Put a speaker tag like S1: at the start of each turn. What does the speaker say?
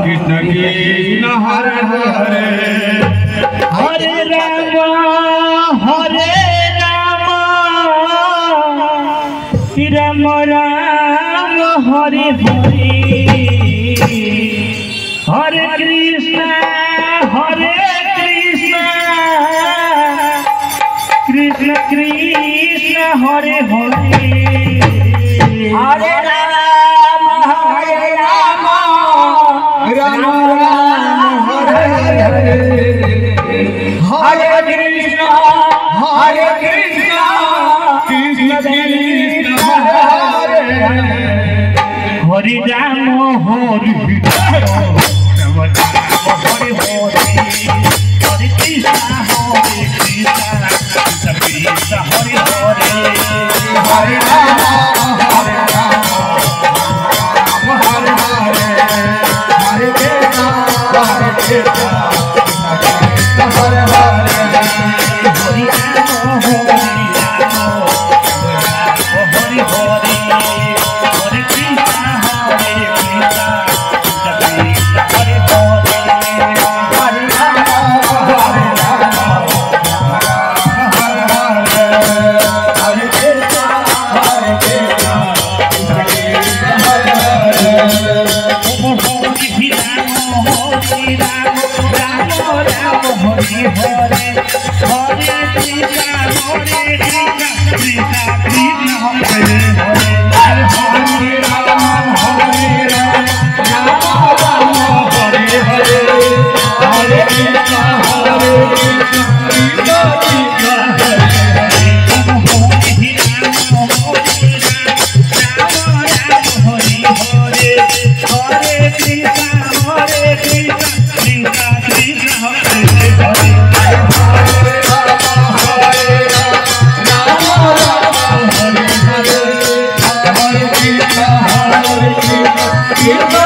S1: Krishna Krishna Hare Hare
S2: Hare Ram Ram Ram Hare Hare Hare Krishna Krishna Krishna Hare Hare
S3: Hare Ram Ram Ram Hare Hare Hare Krishna Krishna Krishna Hare Hare
S2: Hare Ram Hare Krishna Krishna Hare Hare
S3: Hare Ram Hare
S1: Krishna